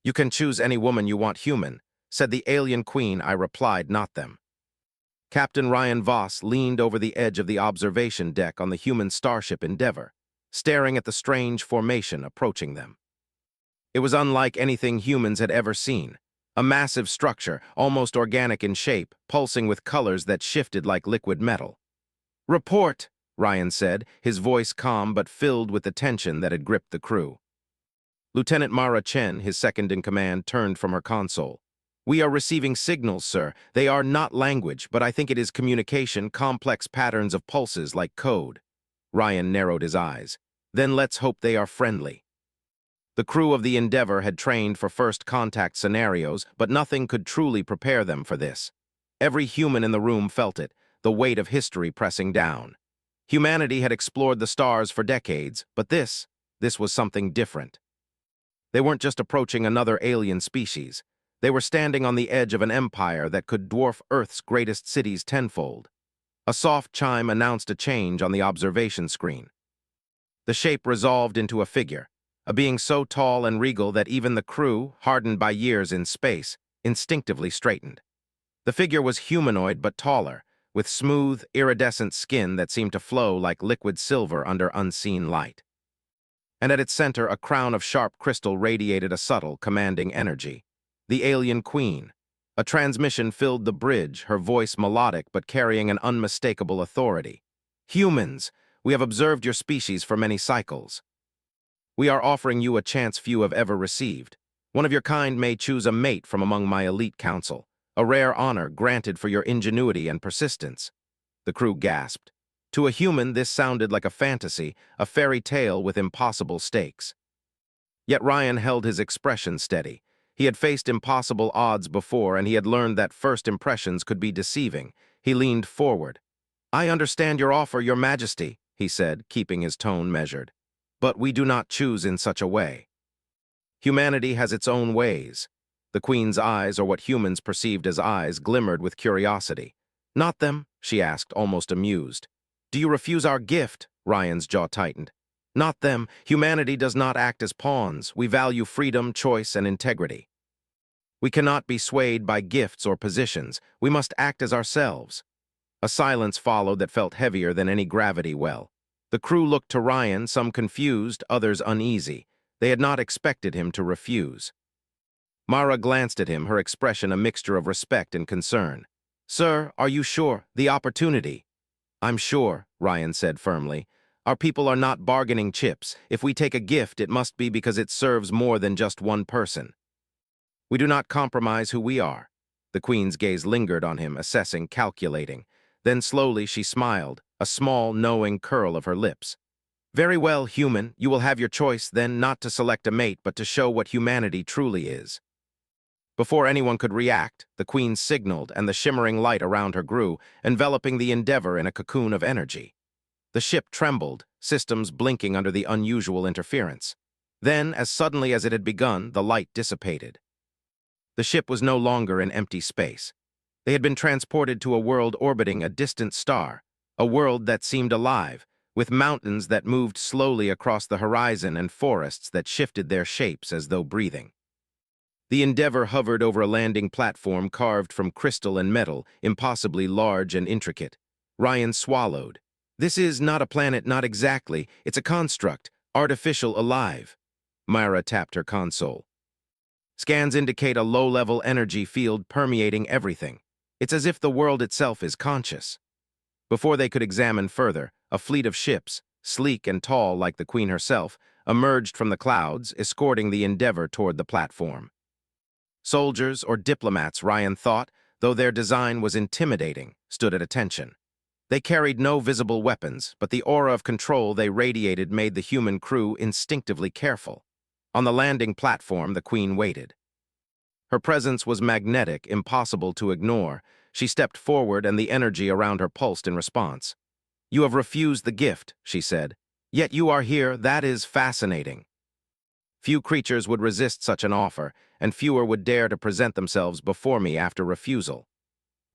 You can choose any woman you want human, said the alien queen. I replied, not them. Captain Ryan Voss leaned over the edge of the observation deck on the human starship Endeavour, staring at the strange formation approaching them. It was unlike anything humans had ever seen. A massive structure, almost organic in shape, pulsing with colors that shifted like liquid metal. "Report," Ryan said, his voice calm but filled with the tension that had gripped the crew. Lieutenant Mara Chen, his second-in-command, turned from her console. "We are receiving signals, sir. They are not language, but I think it is communication, complex patterns of pulses like code." Ryan narrowed his eyes. "Then let's hope they are friendly." The crew of the Endeavour had trained for first contact scenarios, but nothing could truly prepare them for this. Every human in the room felt it, the weight of history pressing down. Humanity had explored the stars for decades, but this was something different. They weren't just approaching another alien species. They were standing on the edge of an empire that could dwarf Earth's greatest cities tenfold. A soft chime announced a change on the observation screen. The shape resolved into a figure, a being so tall and regal that even the crew, hardened by years in space, instinctively straightened. The figure was humanoid but taller, with smooth, iridescent skin that seemed to flow like liquid silver under unseen light. And at its center, a crown of sharp crystal radiated a subtle, commanding energy. The alien queen. A transmission filled the bridge, her voice melodic but carrying an unmistakable authority. "Humans, we have observed your species for many cycles. We are offering you a chance few have ever received. One of your kind may choose a mate from among my elite council, a rare honor granted for your ingenuity and persistence." The crew gasped. To a human, this sounded like a fantasy, a fairy tale with impossible stakes. Yet Ryan held his expression steady. He had faced impossible odds before, and he had learned that first impressions could be deceiving. He leaned forward. "I understand your offer, Your Majesty," he said, keeping his tone measured. "But we do not choose in such a way. Humanity has its own ways." The Queen's eyes, or what humans perceived as eyes, glimmered with curiosity. "Not them?" she asked, almost amused. "Do you refuse our gift?" Ryan's jaw tightened. "Not them. Humanity does not act as pawns. We value freedom, choice, and integrity. We cannot be swayed by gifts or positions. We must act as ourselves." A silence followed that felt heavier than any gravity well. The crew looked to Ryan, some confused, others uneasy. They had not expected him to refuse. Mara glanced at him, her expression a mixture of respect and concern. "Sir, are you sure? The opportunity?" "I'm sure," Ryan said firmly. "Our people are not bargaining chips. If we take a gift, it must be because it serves more than just one person. We do not compromise who we are." The Queen's gaze lingered on him, assessing, calculating. Then slowly she smiled, a small, knowing curl of her lips. "Very well, human, you will have your choice then, not to select a mate, but to show what humanity truly is." Before anyone could react, the Queen signaled, and the shimmering light around her grew, enveloping the Endeavour in a cocoon of energy. The ship trembled, systems blinking under the unusual interference. Then, as suddenly as it had begun, the light dissipated. The ship was no longer in empty space. They had been transported to a world orbiting a distant star, a world that seemed alive, with mountains that moved slowly across the horizon and forests that shifted their shapes as though breathing. The Endeavour hovered over a landing platform carved from crystal and metal, impossibly large and intricate. Ryan swallowed. "This is not a planet, not exactly. It's a construct, artificial, alive." Myra tapped her console. "Scans indicate a low-level energy field permeating everything. It's as if the world itself is conscious." Before they could examine further, a fleet of ships, sleek and tall like the Queen herself, emerged from the clouds, escorting the Endeavour toward the platform. Soldiers or diplomats, Ryan thought, though their design was intimidating, stood at attention. They carried no visible weapons, but the aura of control they radiated made the human crew instinctively careful. On the landing platform, the Queen waited. Her presence was magnetic, impossible to ignore. She stepped forward, and the energy around her pulsed in response. "You have refused the gift," she said. "Yet you are here. That is fascinating. Few creatures would resist such an offer, and fewer would dare to present themselves before me after refusal."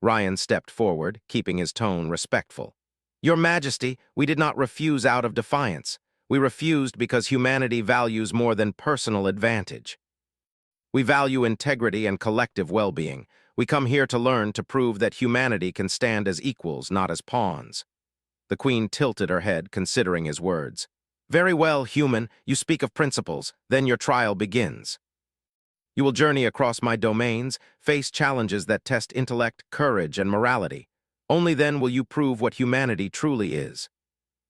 Ryan stepped forward, keeping his tone respectful. "Your Majesty, we did not refuse out of defiance. We refused because humanity values more than personal advantage." We value integrity and collective well-being. We come here to learn to prove that humanity can stand as equals, not as pawns. The Queen tilted her head, considering his words. Very well, human, you speak of principles, then your trial begins. You will journey across my domains, face challenges that test intellect, courage, and morality. Only then will you prove what humanity truly is.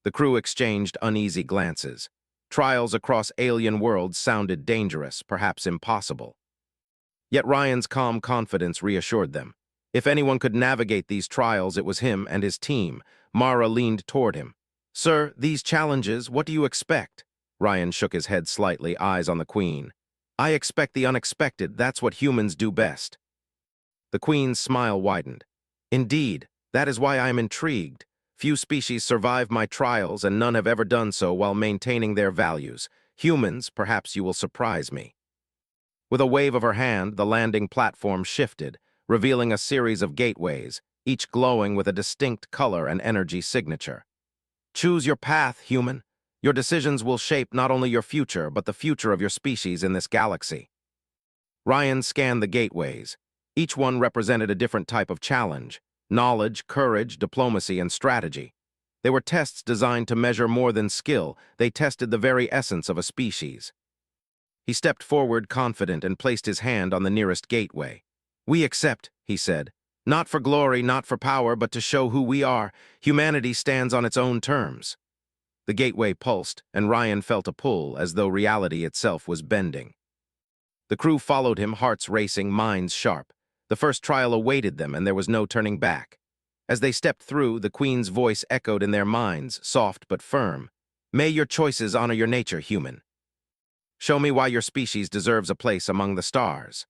The crew exchanged uneasy glances. Trials across alien worlds sounded dangerous, perhaps impossible. Yet Ryan's calm confidence reassured them. If anyone could navigate these trials, it was him and his team. Mara leaned toward him. Sir, these challenges, what do you expect? Ryan shook his head slightly, eyes on the Queen. I expect the unexpected, that's what humans do best. The Queen's smile widened. Indeed, that is why I am intrigued. Few species survive my trials, and none have ever done so while maintaining their values. Humans, perhaps you will surprise me. With a wave of her hand, the landing platform shifted, revealing a series of gateways, each glowing with a distinct color and energy signature. Choose your path, human. Your decisions will shape not only your future, but the future of your species in this galaxy. Ryan scanned the gateways. Each one represented a different type of challenge: knowledge, courage, diplomacy, and strategy. They were tests designed to measure more than skill. They tested the very essence of a species. He stepped forward, confident, and placed his hand on the nearest gateway. We accept, he said. Not for glory, not for power, but to show who we are. Humanity stands on its own terms. The gateway pulsed, and Ryan felt a pull, as though reality itself was bending. The crew followed him, hearts racing, minds sharp. The first trial awaited them, and there was no turning back. As they stepped through, the Queen's voice echoed in their minds, soft but firm. May your choices honor your nature, human. Show me why your species deserves a place among the stars.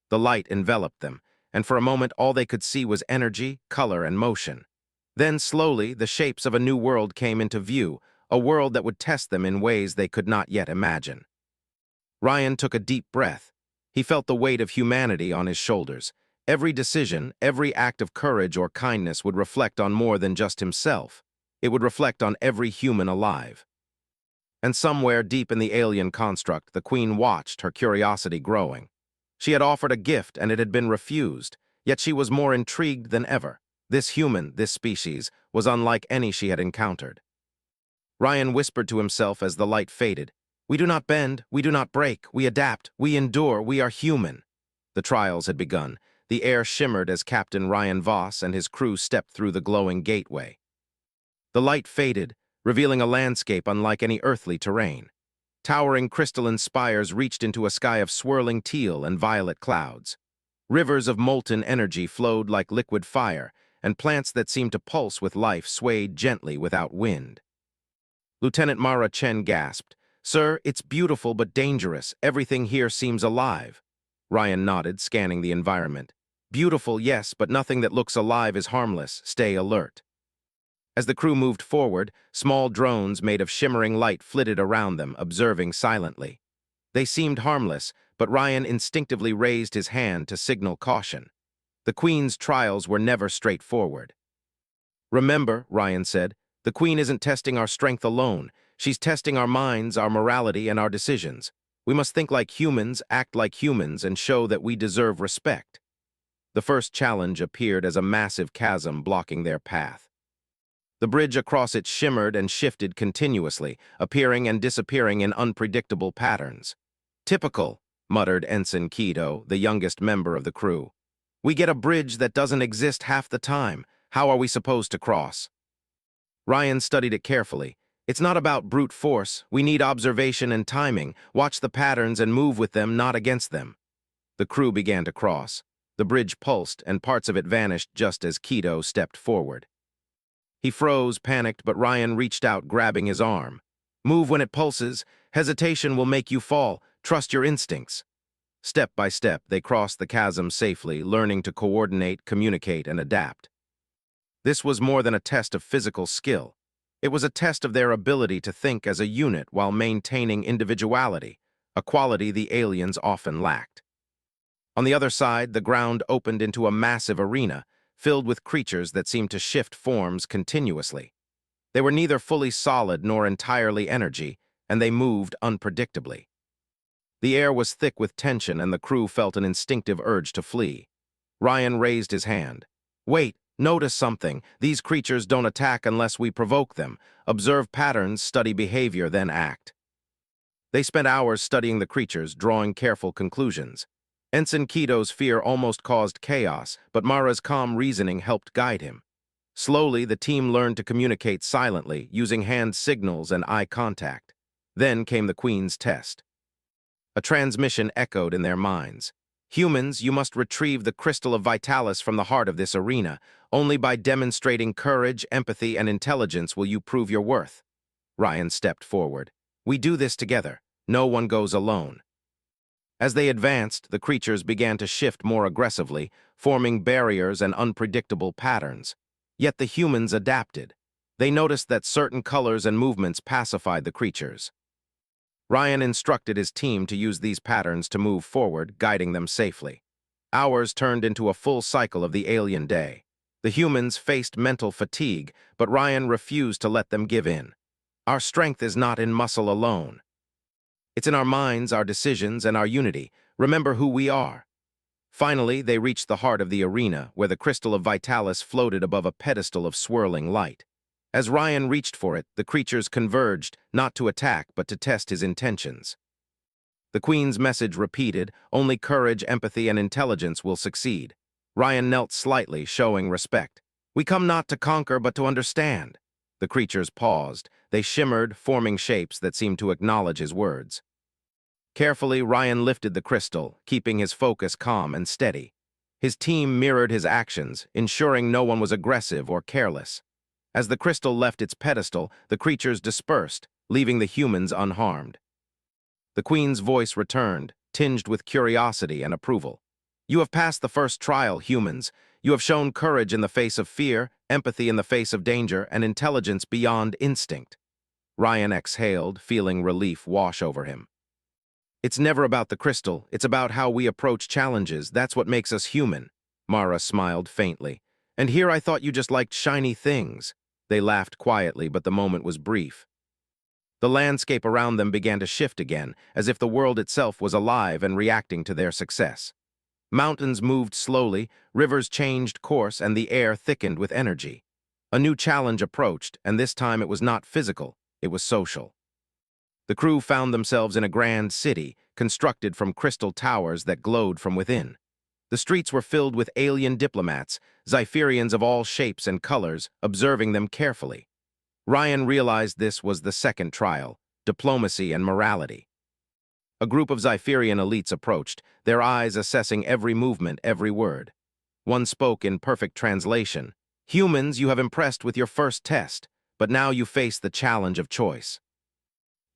The light enveloped them, and for a moment all they could see was energy, color, and motion. Then, slowly, the shapes of a new world came into view, a world that would test them in ways they could not yet imagine. Ryan took a deep breath. He felt the weight of humanity on his shoulders. Every decision, every act of courage or kindness would reflect on more than just himself. It would reflect on every human alive. And somewhere deep in the alien construct, the Queen watched, her curiosity growing. She had offered a gift, and it had been refused, yet she was more intrigued than ever. This human, this species, was unlike any she had encountered. Ryan whispered to himself as the light faded. We do not bend, we do not break, we adapt, we endure, we are human. The trials had begun. The air shimmered as Captain Ryan Voss and his crew stepped through the glowing gateway. The light faded, revealing a landscape unlike any earthly terrain. Towering crystalline spires reached into a sky of swirling teal and violet clouds. Rivers of molten energy flowed like liquid fire, and plants that seemed to pulse with life swayed gently without wind. Lieutenant Mara Chen gasped, Sir, it's beautiful but dangerous. Everything here seems alive. Ryan nodded, scanning the environment. Beautiful, yes, but nothing that looks alive is harmless. Stay alert. As the crew moved forward, small drones made of shimmering light flitted around them, observing silently. They seemed harmless, but Ryan instinctively raised his hand to signal caution. The Queen's trials were never straightforward. Remember, Ryan said, the Queen isn't testing our strength alone. She's testing our minds, our morality, and our decisions. We must think like humans, act like humans, and show that we deserve respect. The first challenge appeared as a massive chasm blocking their path. The bridge across it shimmered and shifted continuously, appearing and disappearing in unpredictable patterns. Typical, muttered Ensign Kido, the youngest member of the crew. We get a bridge that doesn't exist half the time. How are we supposed to cross? Ryan studied it carefully. It's not about brute force. We need observation and timing. Watch the patterns and move with them, not against them. The crew began to cross. The bridge pulsed, and parts of it vanished just as Kido stepped forward. He froze, panicked, but Ryan reached out, grabbing his arm. Move when it pulses. Hesitation will make you fall. Trust your instincts. Step by step, they crossed the chasm safely, learning to coordinate, communicate, and adapt. This was more than a test of physical skill. It was a test of their ability to think as a unit while maintaining individuality, a quality the aliens often lacked. On the other side, the ground opened into a massive arena, filled with creatures that seemed to shift forms continuously. They were neither fully solid nor entirely energy, and they moved unpredictably. The air was thick with tension and the crew felt an instinctive urge to flee. Ryan raised his hand. Wait, notice something. These creatures don't attack unless we provoke them. Observe patterns, study behavior, then act. They spent hours studying the creatures, drawing careful conclusions. Ensign Keto's fear almost caused chaos, but Mara's calm reasoning helped guide him. Slowly, the team learned to communicate silently, using hand signals and eye contact. Then came the Queen's test. A transmission echoed in their minds. Humans, you must retrieve the crystal of Vitalis from the heart of this arena. Only by demonstrating courage, empathy, and intelligence will you prove your worth. Ryan stepped forward. We do this together. No one goes alone. As they advanced, the creatures began to shift more aggressively, forming barriers and unpredictable patterns. Yet the humans adapted. They noticed that certain colors and movements pacified the creatures. Ryan instructed his team to use these patterns to move forward, guiding them safely. Hours turned into a full cycle of the alien day. The humans faced mental fatigue, but Ryan refused to let them give in. Our strength is not in muscle alone. It's in our minds, our decisions, and our unity. Remember who we are. Finally, they reached the heart of the arena, where the crystal of Vitalis floated above a pedestal of swirling light. As Ryan reached for it, the creatures converged, not to attack, but to test his intentions. The Queen's message repeated, only courage, empathy, and intelligence will succeed. Ryan knelt slightly, showing respect. We come not to conquer, but to understand. The creatures paused. They shimmered, forming shapes that seemed to acknowledge his words. Carefully, Ryan lifted the crystal, keeping his focus calm and steady. His team mirrored his actions, ensuring no one was aggressive or careless. As the crystal left its pedestal, the creatures dispersed, leaving the humans unharmed. The Queen's voice returned, tinged with curiosity and approval. You have passed the first trial, humans. You have shown courage in the face of fear, empathy in the face of danger, and intelligence beyond instinct. Ryan exhaled, feeling relief wash over him. It's never about the crystal, it's about how we approach challenges. That's what makes us human. Mara smiled faintly. And here I thought you just liked shiny things. They laughed quietly, but the moment was brief. The landscape around them began to shift again, as if the world itself was alive and reacting to their success. Mountains moved slowly, rivers changed course, and the air thickened with energy. A new challenge approached, and this time it was not physical, it was social. The crew found themselves in a grand city, constructed from crystal towers that glowed from within. The streets were filled with alien diplomats, Xipherians of all shapes and colors, observing them carefully. Ryan realized this was the second trial, diplomacy and morality. A group of Xipherian elites approached, their eyes assessing every movement, every word. One spoke in perfect translation. Humans, you have impressed with your first test, but now you face the challenge of choice.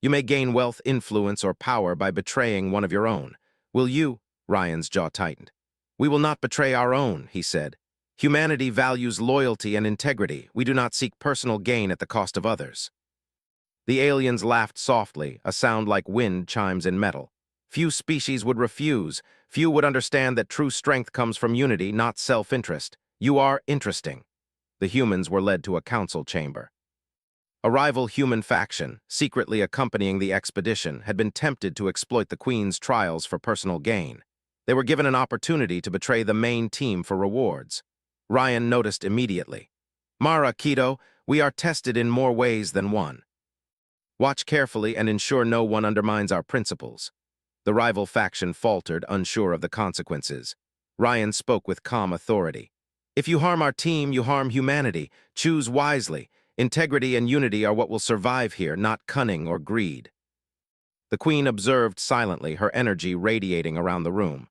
You may gain wealth, influence, or power by betraying one of your own. Will you? Ryan's jaw tightened. We will not betray our own, he said. Humanity values loyalty and integrity. We do not seek personal gain at the cost of others. The aliens laughed softly, a sound like wind chimes in metal. Few species would refuse. Few would understand that true strength comes from unity, not self-interest. You are interesting. The humans were led to a council chamber. A rival human faction, secretly accompanying the expedition, had been tempted to exploit the Queen's trials for personal gain. They were given an opportunity to betray the main team for rewards. Ryan noticed immediately. Mara, Keto, we are tested in more ways than one. Watch carefully and ensure no one undermines our principles. The rival faction faltered, unsure of the consequences. Ryan spoke with calm authority. If you harm our team, you harm humanity. Choose wisely. Integrity and unity are what will survive here, not cunning or greed. The Queen observed silently, her energy radiating around the room.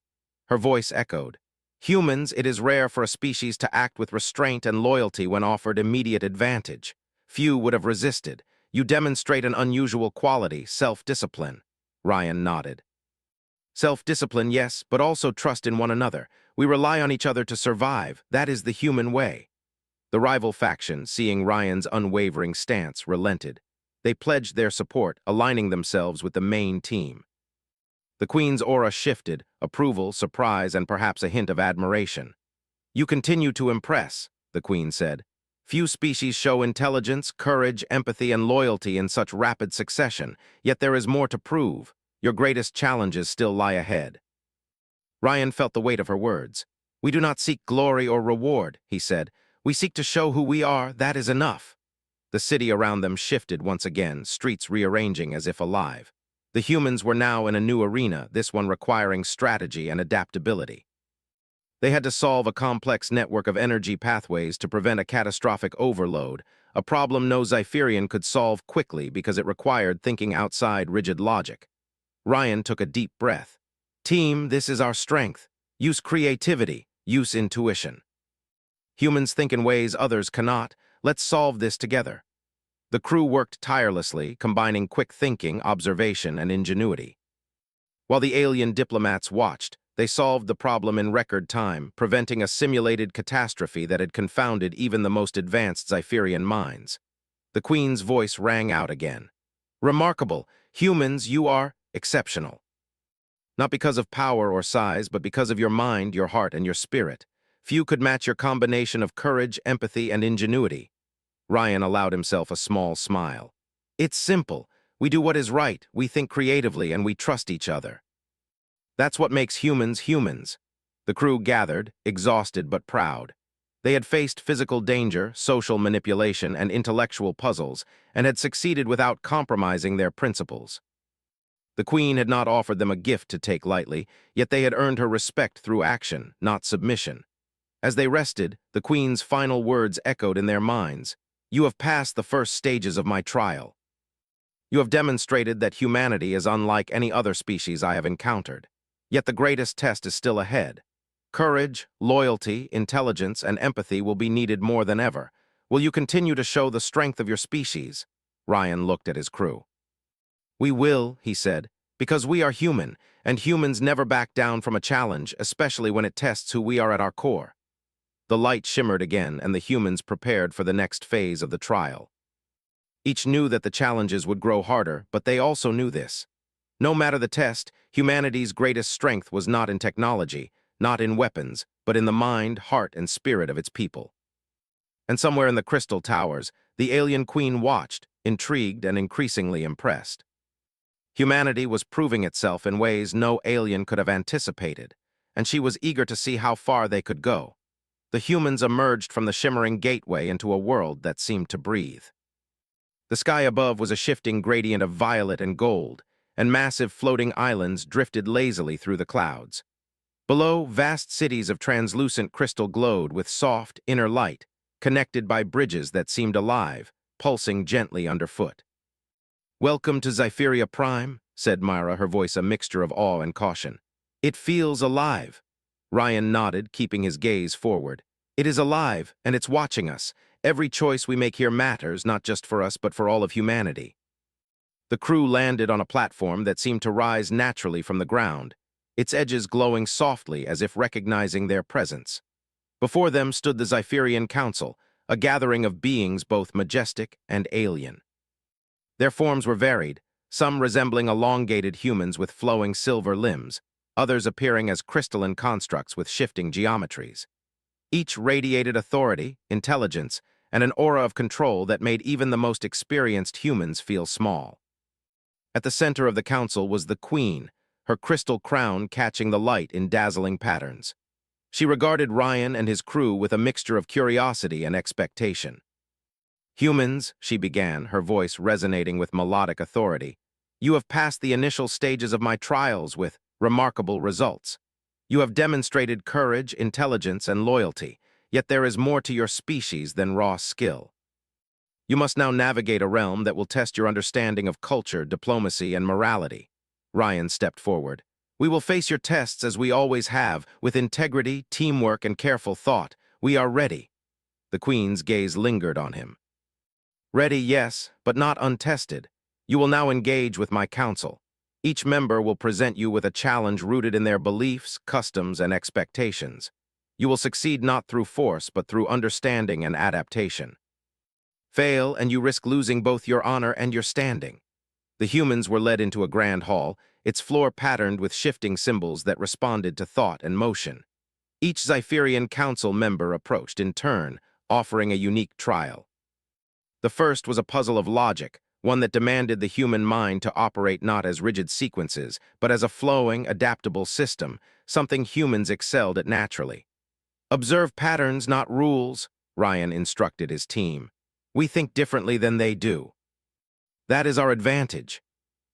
Her voice echoed. Humans, it is rare for a species to act with restraint and loyalty when offered immediate advantage. Few would have resisted. You demonstrate an unusual quality, self-discipline. Ryan nodded. Self-discipline, yes, but also trust in one another. We rely on each other to survive. That is the human way. The rival faction, seeing Ryan's unwavering stance, relented. They pledged their support, aligning themselves with the main team. The Queen's aura shifted, approval, surprise, and perhaps a hint of admiration. You continue to impress, the Queen said. Few species show intelligence, courage, empathy, and loyalty in such rapid succession, yet there is more to prove. Your greatest challenges still lie ahead. Ryan felt the weight of her words. We do not seek glory or reward, he said. We seek to show who we are, that is enough. The city around them shifted once again, streets rearranging as if alive. The humans were now in a new arena, this one requiring strategy and adaptability. They had to solve a complex network of energy pathways to prevent a catastrophic overload, a problem no Xipherian could solve quickly because it required thinking outside rigid logic. Ryan took a deep breath. Team, this is our strength. Use creativity, use intuition. Humans think in ways others cannot. Let's solve this together. The crew worked tirelessly, combining quick thinking, observation, and ingenuity. While the alien diplomats watched, they solved the problem in record time, preventing a simulated catastrophe that had confounded even the most advanced Xipherian minds. The Queen's voice rang out again. Remarkable! Humans, you are exceptional. Not because of power or size, but because of your mind, your heart, and your spirit. Few could match your combination of courage, empathy, and ingenuity. Ryan allowed himself a small smile. It's simple. We do what is right, we think creatively, and we trust each other. That's what makes humans humans. The crew gathered, exhausted but proud. They had faced physical danger, social manipulation, and intellectual puzzles, and had succeeded without compromising their principles. The Queen had not offered them a gift to take lightly, yet they had earned her respect through action, not submission. As they rested, the Queen's final words echoed in their minds. You have passed the first stages of my trial. You have demonstrated that humanity is unlike any other species I have encountered. Yet the greatest test is still ahead. Courage, loyalty, intelligence, and empathy will be needed more than ever. Will you continue to show the strength of your species? Ryan looked at his crew. We will, he said, because we are human, and humans never back down from a challenge, especially when it tests who we are at our core. The light shimmered again, and the humans prepared for the next phase of the trial. Each knew that the challenges would grow harder, but they also knew this. No matter the test, humanity's greatest strength was not in technology, not in weapons, but in the mind, heart, and spirit of its people. And somewhere in the crystal towers, the alien queen watched, intrigued and increasingly impressed. Humanity was proving itself in ways no alien could have anticipated, and she was eager to see how far they could go. The humans emerged from the shimmering gateway into a world that seemed to breathe. The sky above was a shifting gradient of violet and gold, and massive floating islands drifted lazily through the clouds. Below, vast cities of translucent crystal glowed with soft, inner light, connected by bridges that seemed alive, pulsing gently underfoot. Welcome to Xiferia Prime, said Myra, her voice a mixture of awe and caution. It feels alive. Ryan nodded, keeping his gaze forward. It is alive, and it's watching us. Every choice we make here matters, not just for us, but for all of humanity. The crew landed on a platform that seemed to rise naturally from the ground, its edges glowing softly as if recognizing their presence. Before them stood the Xipherian Council, a gathering of beings both majestic and alien. Their forms were varied, some resembling elongated humans with flowing silver limbs, others appearing as crystalline constructs with shifting geometries. Each radiated authority, intelligence, and an aura of control that made even the most experienced humans feel small. At the center of the council was the Queen, her crystal crown catching the light in dazzling patterns. She regarded Ryan and his crew with a mixture of curiosity and expectation. Humans, she began, her voice resonating with melodic authority, you have passed the initial stages of my trials with remarkable results. You have demonstrated courage, intelligence, and loyalty, yet there is more to your species than raw skill. You must now navigate a realm that will test your understanding of culture, diplomacy, and morality. Ryan stepped forward. We will face your tests as we always have, with integrity, teamwork, and careful thought. We are ready. The Queen's gaze lingered on him. Ready, yes, but not untested. You will now engage with my council. Each member will present you with a challenge rooted in their beliefs, customs, and expectations. You will succeed not through force, but through understanding and adaptation. Fail, and you risk losing both your honor and your standing. The humans were led into a grand hall, its floor patterned with shifting symbols that responded to thought and motion. Each Xipherian council member approached in turn, offering a unique trial. The first was a puzzle of logic, one that demanded the human mind to operate not as rigid sequences, but as a flowing, adaptable system, something humans excelled at naturally. Observe patterns, not rules, Ryan instructed his team. We think differently than they do. That is our advantage.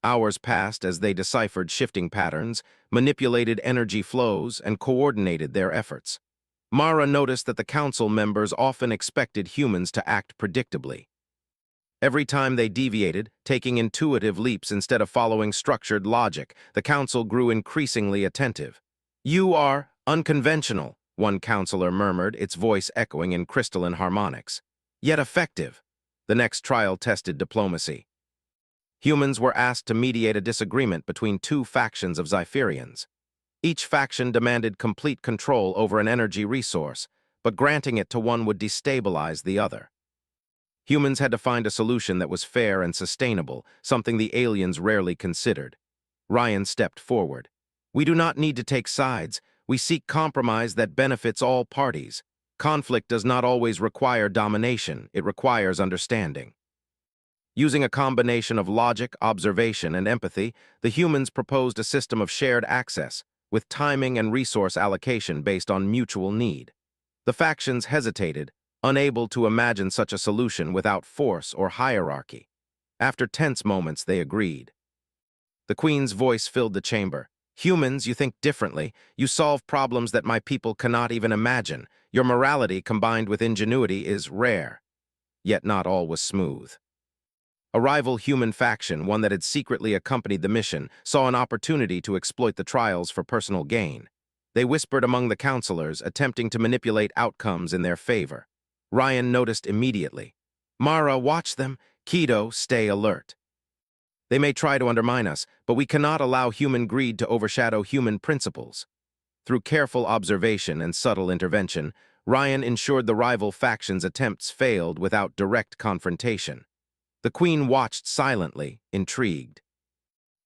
Hours passed as they deciphered shifting patterns, manipulated energy flows, and coordinated their efforts. Mara noticed that the council members often expected humans to act predictably. Every time they deviated, taking intuitive leaps instead of following structured logic, the council grew increasingly attentive. "You are unconventional," one counselor murmured, its voice echoing in crystalline harmonics. "Yet effective." The next trial tested diplomacy. Humans were asked to mediate a disagreement between two factions of Xipherians. Each faction demanded complete control over an energy resource, but granting it to one would destabilize the other. Humans had to find a solution that was fair and sustainable, something the aliens rarely considered. Ryan stepped forward. "We do not need to take sides. We seek compromise that benefits all parties. Conflict does not always require domination, it requires understanding." Using a combination of logic, observation, and empathy, the humans proposed a system of shared access, with timing and resource allocation based on mutual need. The factions hesitated, unable to imagine such a solution without force or hierarchy. After tense moments, they agreed. The Queen's voice filled the chamber. "Humans, you think differently. You solve problems that my people cannot even imagine. Your morality combined with ingenuity is rare." Yet not all was smooth. A rival human faction, one that had secretly accompanied the mission, saw an opportunity to exploit the trials for personal gain. They whispered among the counselors, attempting to manipulate outcomes in their favor. Ryan noticed immediately. "Mara, watch them. Kido, stay alert. They may try to undermine us, but we cannot allow human greed to overshadow human principles." Through careful observation and subtle intervention, Ryan ensured the rival factions' attempts failed without direct confrontation. The Queen watched silently, intrigued.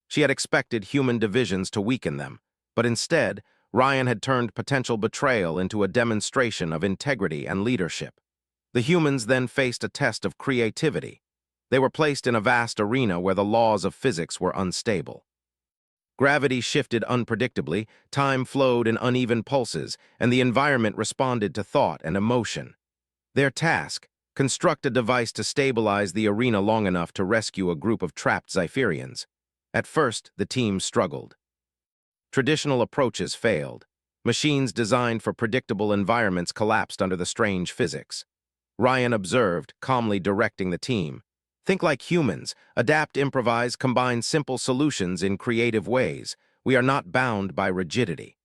She had expected human divisions to weaken them, but instead, Ryan had turned potential betrayal into a demonstration of integrity and leadership. The humans then faced a test of creativity. They were placed in a vast arena where the laws of physics were unstable. Gravity shifted unpredictably, time flowed in uneven pulses, and the environment responded to thought and emotion. Their task: construct a device to stabilize the arena long enough to rescue a group of trapped Xipherians. At first, the team struggled. Traditional approaches failed. Machines designed for predictable environments collapsed under the strange physics. Ryan observed, calmly directing the team. "Think like humans, adapt, improvise, combine simple solutions in creative ways. We are not bound by rigidity."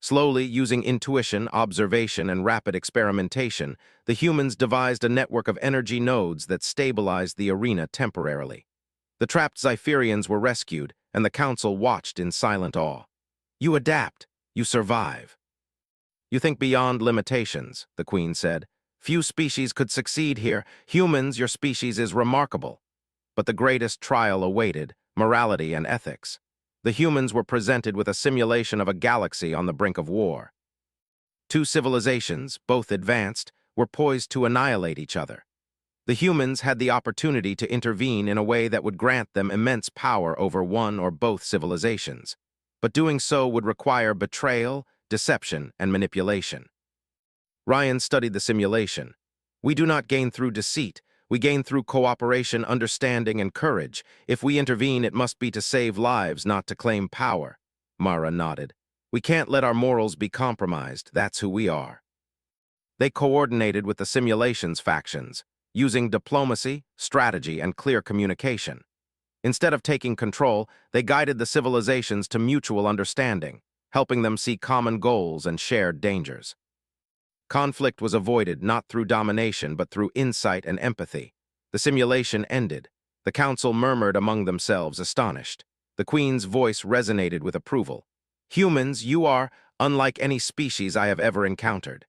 Slowly, using intuition, observation, and rapid experimentation, the humans devised a network of energy nodes that stabilized the arena temporarily. The trapped Xipherians were rescued, and the council watched in silent awe. "You adapt. You survive. You think beyond limitations," the Queen said. "Few species could succeed here. Humans, your species is remarkable." But the greatest trial awaited: morality and ethics. The humans were presented with a simulation of a galaxy on the brink of war. Two civilizations, both advanced, were poised to annihilate each other. The humans had the opportunity to intervene in a way that would grant them immense power over one or both civilizations. But doing so would require betrayal, deception, and manipulation. Ryan studied the simulation. "We do not gain through deceit. We gain through cooperation, understanding, and courage. If we intervene, it must be to save lives, not to claim power." Mara nodded. "We can't let our morals be compromised. That's who we are." They coordinated with the simulation's factions, using diplomacy, strategy, and clear communication. Instead of taking control, they guided the civilizations to mutual understanding, helping them see common goals and shared dangers. Conflict was avoided not through domination but through insight and empathy. The simulation ended. The council murmured among themselves, astonished. The Queen's voice resonated with approval. "Humans, you are unlike any species I have ever encountered.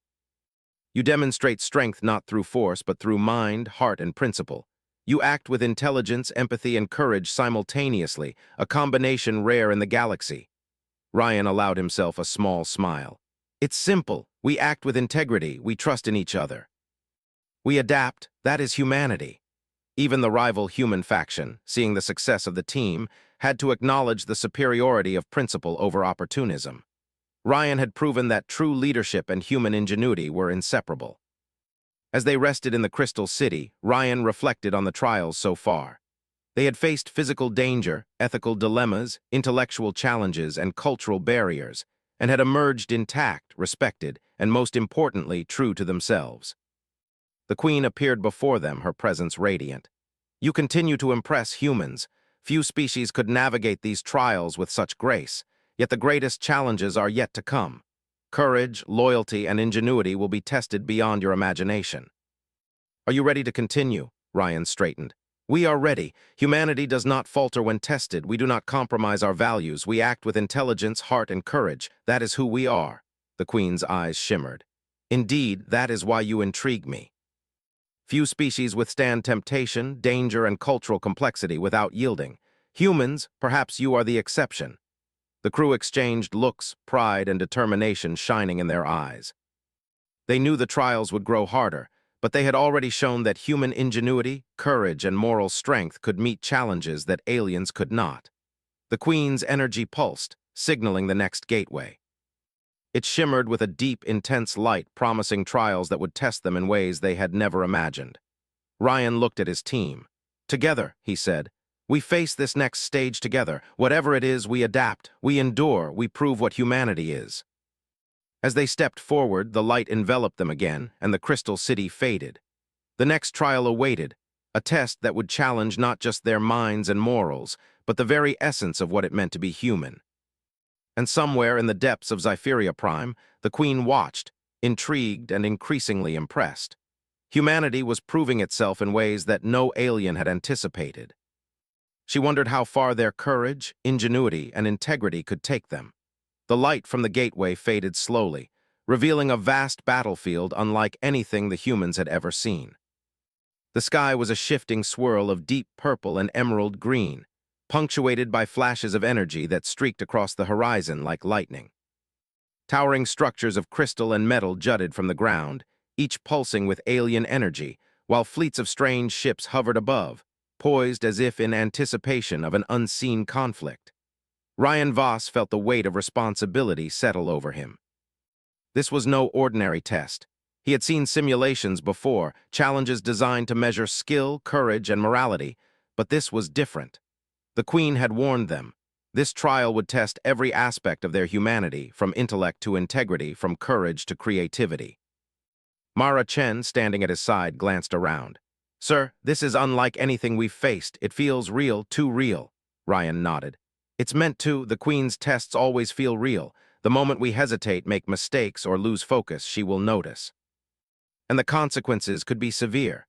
You demonstrate strength not through force but through mind, heart, and principle. You act with intelligence, empathy, and courage simultaneously, a combination rare in the galaxy." Ryan allowed himself a small smile. "It's simple. We act with integrity. We trust in each other. We adapt. That is humanity." Even the rival human faction, seeing the success of the team, had to acknowledge the superiority of principle over opportunism. Ryan had proven that true leadership and human ingenuity were inseparable. As they rested in the Crystal City, Ryan reflected on the trials so far. They had faced physical danger, ethical dilemmas, intellectual challenges, and cultural barriers, and had emerged intact, respected, and most importantly, true to themselves. The Queen appeared before them, her presence radiant. You continue to impress humans. Few species could navigate these trials with such grace, yet the greatest challenges are yet to come. Courage, loyalty, and ingenuity will be tested beyond your imagination. Are you ready to continue? Ryan straightened. We are ready. Humanity does not falter when tested. We do not compromise our values. We act with intelligence, heart, and courage. That is who we are. The Queen's eyes shimmered. Indeed, that is why you intrigue me. Few species withstand temptation, danger, and cultural complexity without yielding. Humans, perhaps you are the exception. The crew exchanged looks, pride, and determination shining in their eyes. They knew the trials would grow harder, but they had already shown that human ingenuity, courage, and moral strength could meet challenges that aliens could not. The Queen's energy pulsed, signaling the next gateway. It shimmered with a deep, intense light, promising trials that would test them in ways they had never imagined. Ryan looked at his team. Together, he said, we face this next stage together. Whatever it is, we adapt, we endure, we prove what humanity is. As they stepped forward, the light enveloped them again, and the Crystal City faded. The next trial awaited, a test that would challenge not just their minds and morals, but the very essence of what it meant to be human. And somewhere in the depths of Xiferia Prime, the Queen watched, intrigued and increasingly impressed. Humanity was proving itself in ways that no alien had anticipated. She wondered how far their courage, ingenuity, and integrity could take them. The light from the gateway faded slowly, revealing a vast battlefield unlike anything the humans had ever seen. The sky was a shifting swirl of deep purple and emerald green, punctuated by flashes of energy that streaked across the horizon like lightning. Towering structures of crystal and metal jutted from the ground, each pulsing with alien energy, while fleets of strange ships hovered above, poised as if in anticipation of an unseen conflict. Ryan Voss felt the weight of responsibility settle over him. This was no ordinary test. He had seen simulations before, challenges designed to measure skill, courage, and morality, but this was different. The Queen had warned them. This trial would test every aspect of their humanity, from intellect to integrity, from courage to creativity. Mara Chen, standing at his side, glanced around. Sir, this is unlike anything we've faced. It feels real, too real. Ryan nodded. It's meant to. The Queen's tests always feel real. The moment we hesitate, make mistakes, or lose focus, she will notice. And the consequences could be severe.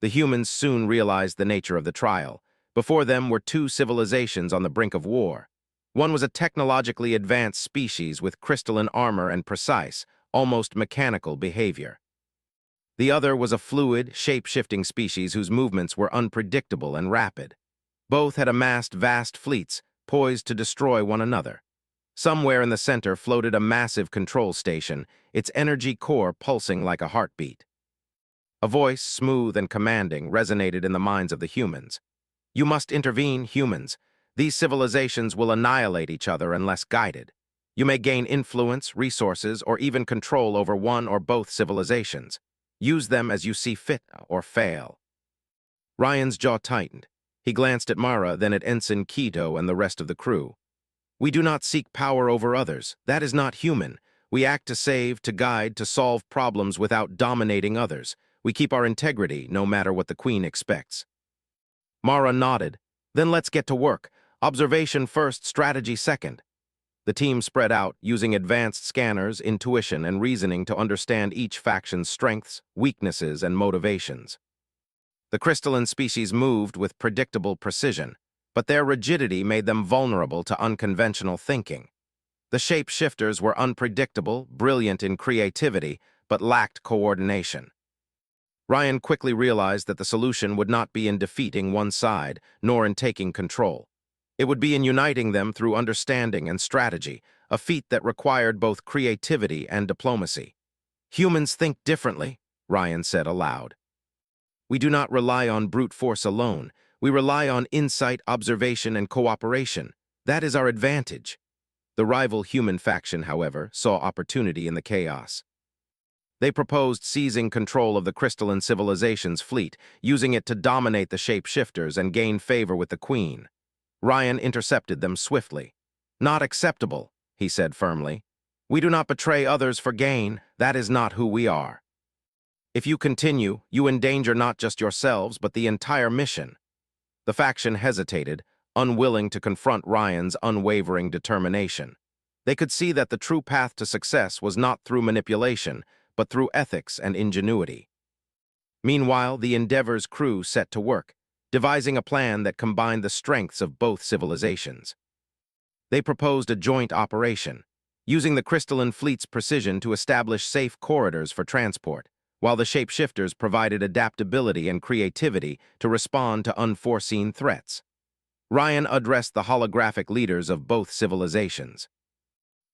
The humans soon realized the nature of the trial. Before them were two civilizations on the brink of war. One was a technologically advanced species with crystalline armor and precise, almost mechanical behavior. The other was a fluid, shape-shifting species whose movements were unpredictable and rapid. Both had amassed vast fleets, poised to destroy one another. Somewhere in the center floated a massive control station, its energy core pulsing like a heartbeat. A voice, smooth and commanding, resonated in the minds of the humans. You must intervene, humans. These civilizations will annihilate each other unless guided. You may gain influence, resources, or even control over one or both civilizations. Use them as you see fit or fail. Ryan's jaw tightened. He glanced at Mara, then at Ensign Kido and the rest of the crew. We do not seek power over others. That is not human. We act to save, to guide, to solve problems without dominating others. We keep our integrity, no matter what the Queen expects. Mara nodded. Then let's get to work. Observation first, strategy second. The team spread out, using advanced scanners, intuition, and reasoning to understand each faction's strengths, weaknesses, and motivations. The crystalline species moved with predictable precision, but their rigidity made them vulnerable to unconventional thinking. The shapeshifters were unpredictable, brilliant in creativity, but lacked coordination. Ryan quickly realized that the solution would not be in defeating one side, nor in taking control. It would be in uniting them through understanding and strategy, a feat that required both creativity and diplomacy. Humans think differently, Ryan said aloud. We do not rely on brute force alone. We rely on insight, observation, and cooperation. That is our advantage. The rival human faction, however, saw opportunity in the chaos. They proposed seizing control of the crystalline civilization's fleet, using it to dominate the shapeshifters and gain favor with the Queen. Ryan intercepted them swiftly. "Not acceptable," he said firmly. "We do not betray others for gain. That is not who we are. If you continue, you endanger not just yourselves, but the entire mission." The faction hesitated, unwilling to confront Ryan's unwavering determination. They could see that the true path to success was not through manipulation, but through ethics and ingenuity. Meanwhile, the Endeavor's crew set to work, devising a plan that combined the strengths of both civilizations. They proposed a joint operation, using the crystalline fleet's precision to establish safe corridors for transport, while the shapeshifters provided adaptability and creativity to respond to unforeseen threats. Ryan addressed the holographic leaders of both civilizations.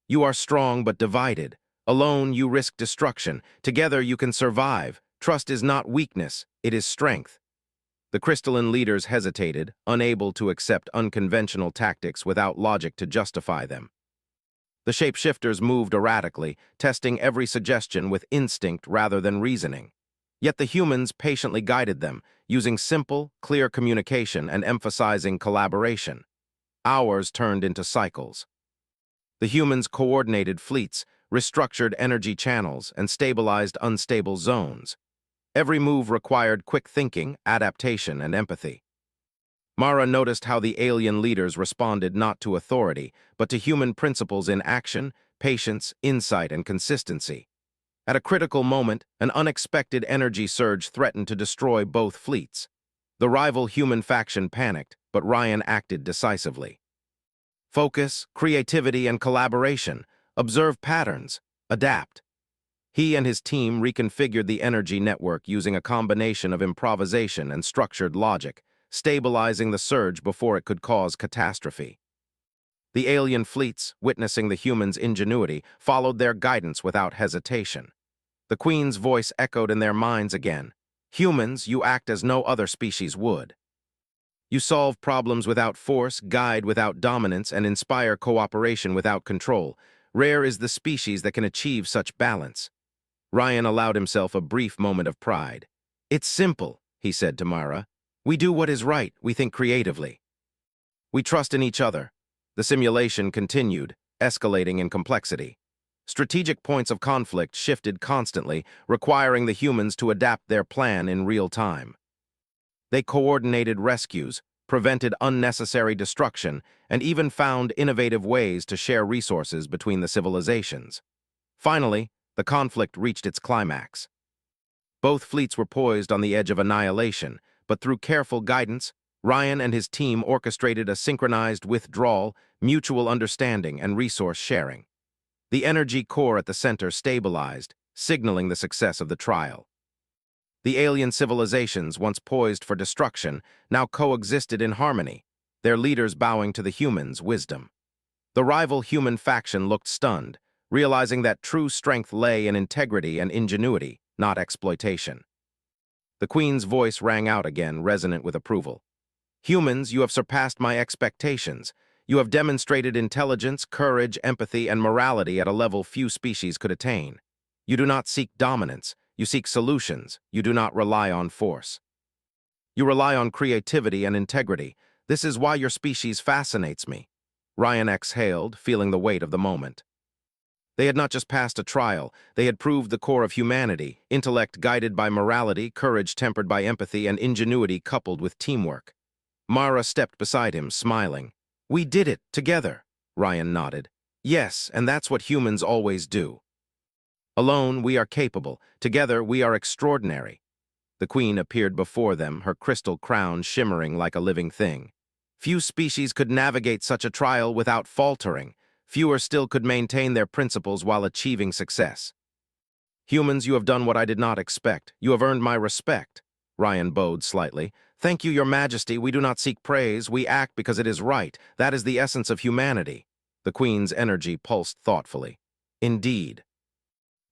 "You are strong but divided. Alone, you risk destruction. Together, you can survive. Trust is not weakness, it is strength." The crystalline leaders hesitated, unable to accept unconventional tactics without logic to justify them. The shapeshifters moved erratically, testing every suggestion with instinct rather than reasoning. Yet the humans patiently guided them, using simple, clear communication and emphasizing collaboration. Hours turned into cycles. The humans coordinated fleets, restructured energy channels, and stabilized unstable zones. Every move required quick thinking, adaptation, and empathy. Mara noticed how the alien leaders responded not to authority, but to human principles in action, patience, insight, and consistency. At a critical moment, an unexpected energy surge threatened to destroy both fleets. The rival human faction panicked, but Ryan acted decisively. Focus, creativity, and collaboration. Observe patterns. Adapt. He and his team reconfigured the energy network using a combination of improvisation and structured logic, stabilizing the surge before it could cause catastrophe. The alien fleets, witnessing the humans' ingenuity, followed their guidance without hesitation. The Queen's voice echoed in their minds again. "Humans, you act as no other species would. You solve problems without force, guide without dominance, and inspire cooperation without control. Rare is the species that can achieve such balance." Ryan allowed himself a brief moment of pride. "It's simple," he said to Mara. "We do what is right, we think creatively. We trust in each other." The simulation continued, escalating in complexity. Strategic points of conflict shifted constantly, requiring the humans to adapt their plan in real time. They coordinated rescues, prevented unnecessary destruction, and even found innovative ways to share resources between the civilizations. Finally, the conflict reached its climax. Both fleets were poised on the edge of annihilation, but through careful guidance, Ryan and his team orchestrated a synchronized withdrawal, mutual understanding, and resource sharing. The energy core at the center stabilized, signaling the success of the trial. The alien civilizations, once poised for destruction, now coexisted in harmony, their leaders bowing to the humans' wisdom. The rival human faction looked stunned, realizing that true strength lay in integrity and ingenuity, not exploitation. The Queen's voice rang out again, resonant with approval. "Humans, you have surpassed my expectations. You have demonstrated intelligence, courage, empathy, and morality at a level few species could attain. You do not seek dominance. You seek solutions. You do not rely on force. You rely on creativity and integrity. This is why your species fascinates me." Ryan exhaled, feeling the weight of the moment. They had not just passed a trial, they had proved the core of humanity, intellect guided by morality, courage tempered by empathy, and ingenuity coupled with teamwork. Mara stepped beside him, smiling. "We did it, together." Ryan nodded. "Yes, and that's what humans always do. Alone, we are capable. Together, we are extraordinary." The Queen appeared before them, her crystal crown shimmering like a living thing. Few species could navigate such a trial without faltering. Fewer still could maintain their principles while achieving success. "Humans, you have done what I did not expect. You have earned my respect." Ryan bowed slightly. "Thank you, Your Majesty. We do not seek praise. We act because it is right. That is the essence of humanity." The Queen's energy pulsed thoughtfully. "Indeed.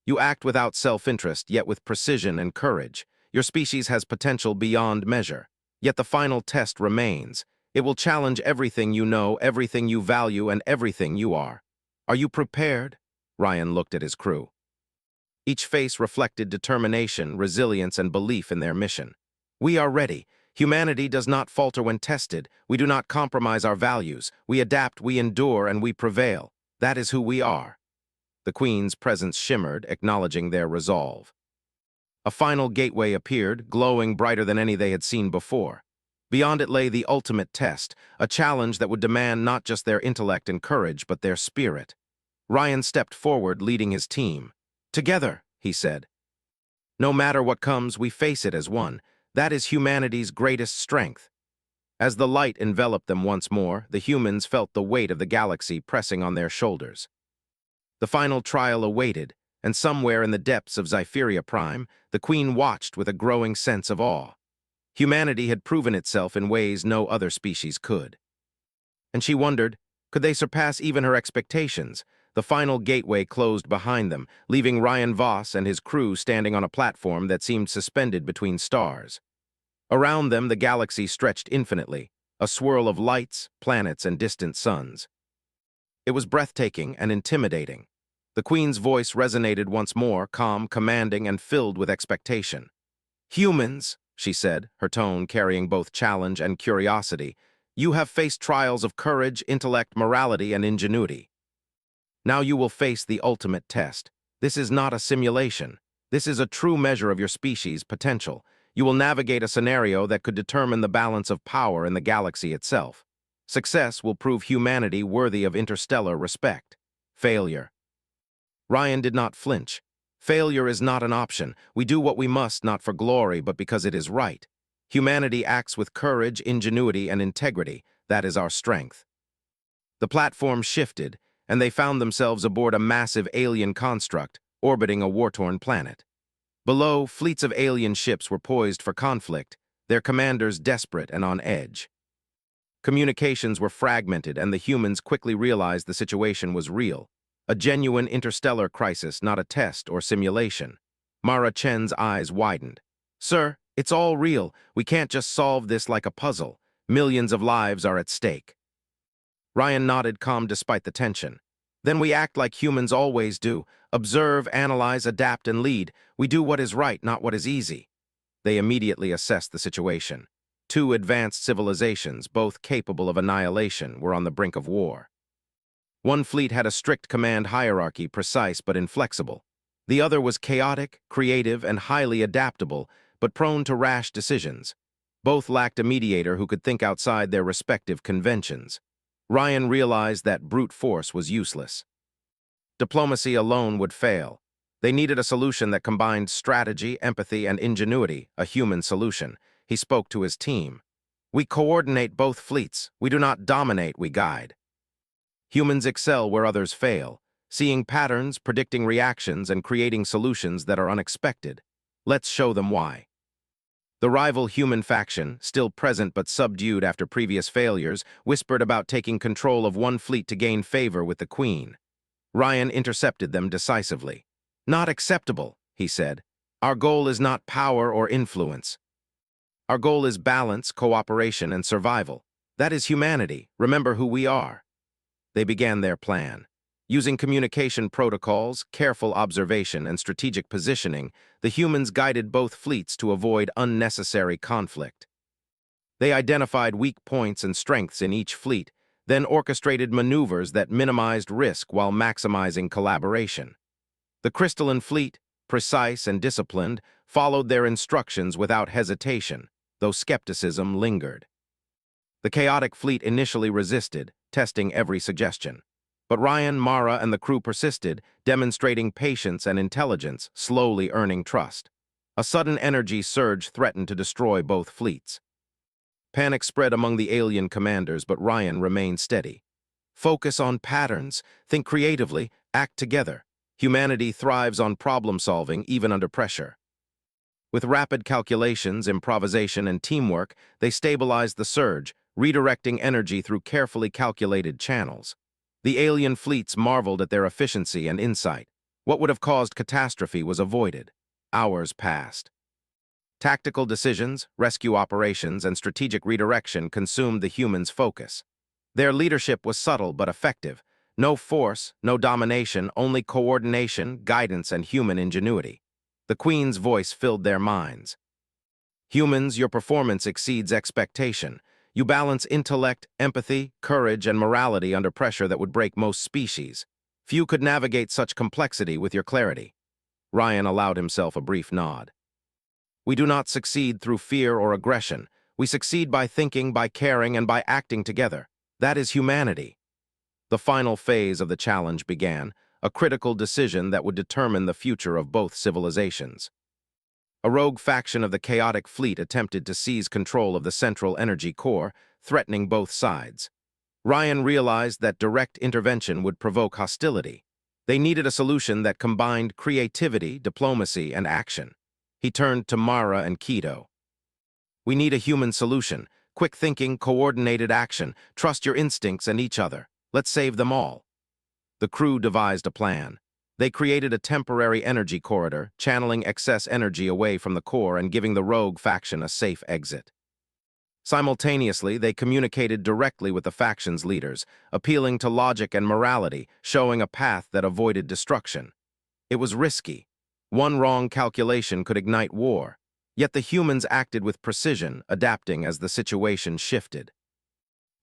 You act without self-interest, yet with precision and courage. Your species has potential beyond measure. Yet the final test remains. It will challenge everything you know, everything you value, and everything you are. Are you prepared? Ryan looked at his crew. Each face reflected determination, resilience, and belief in their mission. We are ready. Humanity does not falter when tested. We do not compromise our values. We adapt, we endure, and we prevail. That is who we are. The Queen's presence shimmered, acknowledging their resolve. A final gateway appeared, glowing brighter than any they had seen before. Beyond it lay the ultimate test, a challenge that would demand not just their intellect and courage, but their spirit. Ryan stepped forward, leading his team. Together, he said. No matter what comes, we face it as one. That is humanity's greatest strength. As the light enveloped them once more, the humans felt the weight of the galaxy pressing on their shoulders. The final trial awaited, and somewhere in the depths of Xiferia Prime, the Queen watched with a growing sense of awe. Humanity had proven itself in ways no other species could. And she wondered, could they surpass even her expectations? The final gateway closed behind them, leaving Ryan Voss and his crew standing on a platform that seemed suspended between stars. Around them, the galaxy stretched infinitely, a swirl of lights, planets, and distant suns. It was breathtaking and intimidating. The Queen's voice resonated once more, calm, commanding, and filled with expectation. "Humans," she said, her tone carrying both challenge and curiosity, "you have faced trials of courage, intellect, morality, and ingenuity. Now you will face the ultimate test. This is not a simulation. This is a true measure of your species' potential. You will navigate a scenario that could determine the balance of power in the galaxy itself. Success will prove humanity worthy of interstellar respect. Failure." Ryan did not flinch. Failure is not an option. We do what we must, not for glory, but because it is right. Humanity acts with courage, ingenuity, and integrity. That is our strength. The platform shifted, and they found themselves aboard a massive alien construct, orbiting a war-torn planet. Below, fleets of alien ships were poised for conflict, their commanders desperate and on edge. Communications were fragmented, and the humans quickly realized the situation was real. A genuine interstellar crisis, not a test or simulation. Mara Chen's eyes widened. "Sir, it's all real. We can't just solve this like a puzzle. Millions of lives are at stake." Ryan nodded, calm despite the tension. "Then we act like humans always do. Observe, analyze, adapt, and lead. We do what is right, not what is easy." They immediately assessed the situation. Two advanced civilizations, both capable of annihilation, were on the brink of war. One fleet had a strict command hierarchy, precise but inflexible. The other was chaotic, creative, and highly adaptable, but prone to rash decisions. Both lacked a mediator who could think outside their respective conventions. Ryan realized that brute force was useless. Diplomacy alone would fail. They needed a solution that combined strategy, empathy, and ingenuity, a human solution. He spoke to his team. "We coordinate both fleets. We do not dominate, we guide." Humans excel where others fail, seeing patterns, predicting reactions, and creating solutions that are unexpected. Let's show them why. The rival human faction, still present but subdued after previous failures, whispered about taking control of one fleet to gain favor with the Queen. Ryan intercepted them decisively. "Not acceptable," he said. "Our goal is not power or influence. Our goal is balance, cooperation, and survival. That is humanity. Remember who we are." They began their plan. Using communication protocols, careful observation, and strategic positioning, the humans guided both fleets to avoid unnecessary conflict. They identified weak points and strengths in each fleet, then orchestrated maneuvers that minimized risk while maximizing collaboration. The Crystalline Fleet, precise and disciplined, followed their instructions without hesitation, though skepticism lingered. The Chaotic Fleet initially resisted, testing every suggestion. But Ryan, Mara, and the crew persisted, demonstrating patience and intelligence, slowly earning trust. A sudden energy surge threatened to destroy both fleets. Panic spread among the alien commanders, but Ryan remained steady. "Focus on patterns, think creatively, act together. Humanity thrives on problem-solving, even under pressure." With rapid calculations, improvisation, and teamwork, they stabilized the surge, redirecting energy through carefully calculated channels. The alien fleets marveled at their efficiency and insight. What would have caused catastrophe was avoided. Hours passed. Tactical decisions, rescue operations, and strategic redirection consumed the humans' focus. Their leadership was subtle but effective. No force, no domination, only coordination, guidance, and human ingenuity. The Queen's voice filled their minds. Humans, your performance exceeds expectation. You balance intellect, empathy, courage, and morality under pressure that would break most species. Few could navigate such complexity with your clarity. Ryan allowed himself a brief nod. We do not succeed through fear or aggression. We succeed by thinking, by caring, and by acting together. That is humanity. The final phase of the challenge began, a critical decision that would determine the future of both civilizations. A rogue faction of the chaotic fleet attempted to seize control of the central energy core, threatening both sides. Ryan realized that direct intervention would provoke hostility. They needed a solution that combined creativity, diplomacy, and action. He turned to Mara and Keto. We need a human solution. Quick thinking, coordinated action. Trust your instincts and each other. Let's save them all. The crew devised a plan. They created a temporary energy corridor, channeling excess energy away from the core and giving the rogue faction a safe exit. Simultaneously, they communicated directly with the faction's leaders, appealing to logic and morality, showing a path that avoided destruction. It was risky. One wrong calculation could ignite war. Yet the humans acted with precision, adapting as the situation shifted.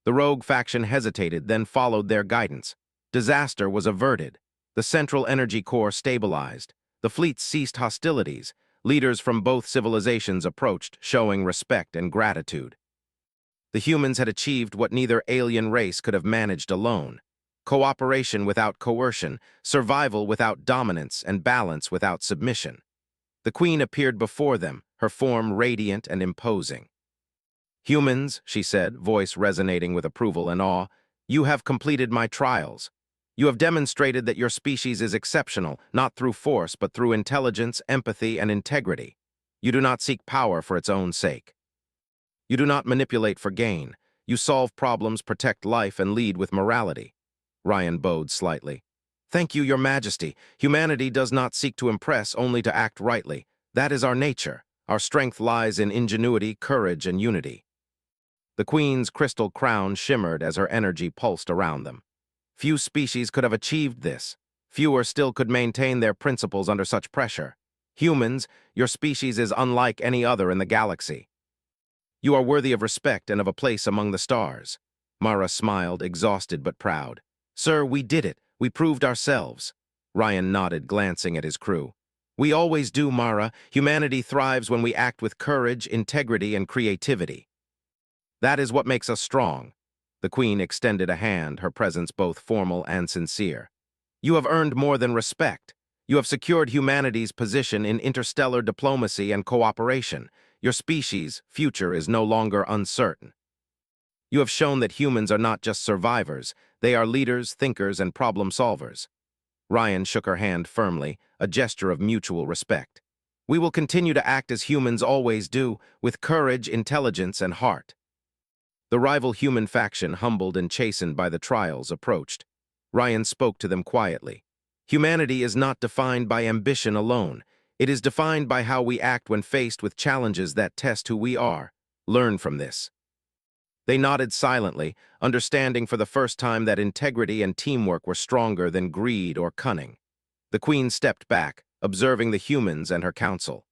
The rogue faction hesitated, then followed their guidance. Disaster was averted. The central energy core stabilized. The fleet ceased hostilities. Leaders from both civilizations approached, showing respect and gratitude. The humans had achieved what neither alien race could have managed alone. Cooperation without coercion, survival without dominance, and balance without submission. The Queen appeared before them, her form radiant and imposing. "Humans," she said, voice resonating with approval and awe, "you have completed my trials. You have demonstrated that your species is exceptional, not through force, but through intelligence, empathy, and integrity. You do not seek power for its own sake. You do not manipulate for gain. You solve problems, protect life, and lead with morality." Ryan bowed slightly. "Thank you, Your Majesty. Humanity does not seek to impress, only to act rightly. That is our nature. Our strength lies in ingenuity, courage, and unity." The Queen's crystal crown shimmered as her energy pulsed around them. Few species could have achieved this. Fewer still could maintain their principles under such pressure. Humans, your species is unlike any other in the galaxy. You are worthy of respect and of a place among the stars. Mara smiled, exhausted but proud. "Sir, we did it. We proved ourselves." Ryan nodded, glancing at his crew. "We always do, Mara. Humanity thrives when we act with courage, integrity, and creativity. That is what makes us strong." The Queen extended a hand, her presence both formal and sincere. "You have earned more than respect. You have secured humanity's position in interstellar diplomacy and cooperation. Your species' future is no longer uncertain. You have shown that humans are not just survivors, they are leaders, thinkers, and problem solvers." Ryan shook her hand firmly, a gesture of mutual respect. "We will continue to act as humans always do, with courage, intelligence, and heart." The rival human faction, humbled and chastened by the trials, approached. Ryan spoke to them quietly. "Humanity is not defined by ambition alone. It is defined by how we act when faced with challenges that test who we are. Learn from this." They nodded silently, understanding for the first time that integrity and teamwork were stronger than greed or cunning. The Queen stepped back, observing the humans and her council.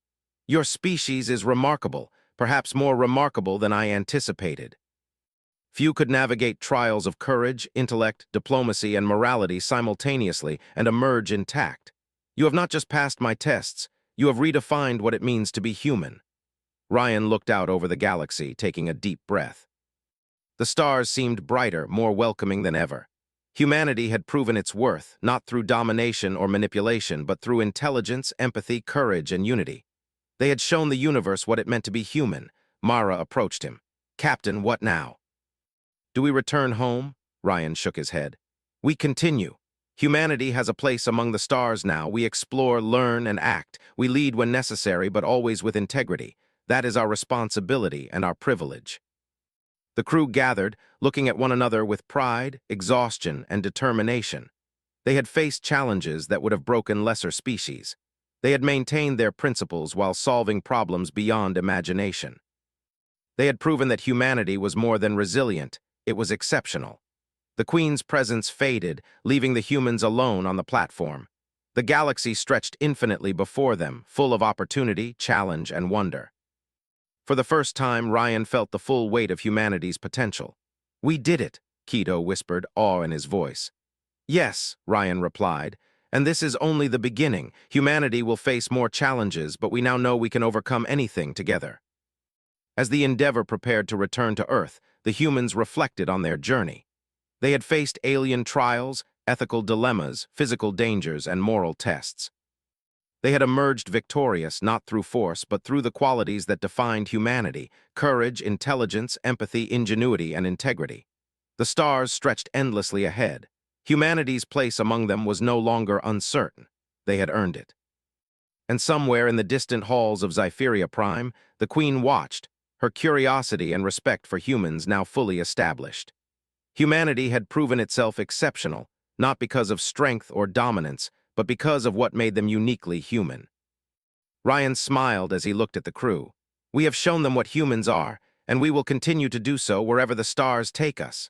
"Your species is remarkable, perhaps more remarkable than I anticipated. Few could navigate trials of courage, intellect, diplomacy, and morality simultaneously and emerge intact. You have not just passed my tests, you have redefined what it means to be human." Ryan looked out over the galaxy, taking a deep breath. The stars seemed brighter, more welcoming than ever. Humanity had proven its worth, not through domination or manipulation, but through intelligence, empathy, courage, and unity. They had shown the universe what it meant to be human. Mara approached him. "Captain, what now?" "Do we return home?" Ryan shook his head. "We continue. Humanity has a place among the stars now. We explore, learn, and act. We lead when necessary, but always with integrity. That is our responsibility and our privilege." The crew gathered, looking at one another with pride, exhaustion, and determination. They had faced challenges that would have broken lesser species. They had maintained their principles while solving problems beyond imagination. They had proven that humanity was more than resilient, it was exceptional. The Queen's presence faded, leaving the humans alone on the platform. The galaxy stretched infinitely before them, full of opportunity, challenge, and wonder. For the first time, Ryan felt the full weight of humanity's potential. "We did it," Keto whispered, awe in his voice. "Yes," Ryan replied, "and this is only the beginning. Humanity will face more challenges, but we now know we can overcome anything together." As the Endeavor prepared to return to Earth, the humans reflected on their journey. They had faced alien trials, ethical dilemmas, physical dangers, and moral tests. They had emerged victorious not through force but through the qualities that defined humanity: courage, intelligence, empathy, ingenuity, and integrity. The stars stretched endlessly ahead. Humanity's place among them was no longer uncertain. They had earned it. And somewhere in the distant halls of Zypheria Prime, the Queen watched, her curiosity and respect for humans now fully established. Humanity had proven itself exceptional, not because of strength or dominance, but because of what made them uniquely human. Ryan smiled as he looked at the crew. "We have shown them what humans are, and we will continue to do so wherever the stars take us."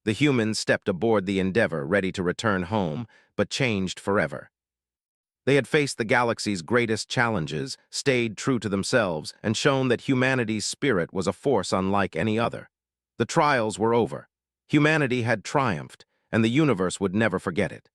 The humans stepped aboard the Endeavor, ready to return home, but changed forever. They had faced the galaxy's greatest challenges, stayed true to themselves, and shown that humanity's spirit was a force unlike any other. The trials were over. Humanity had triumphed, and the universe would never forget it.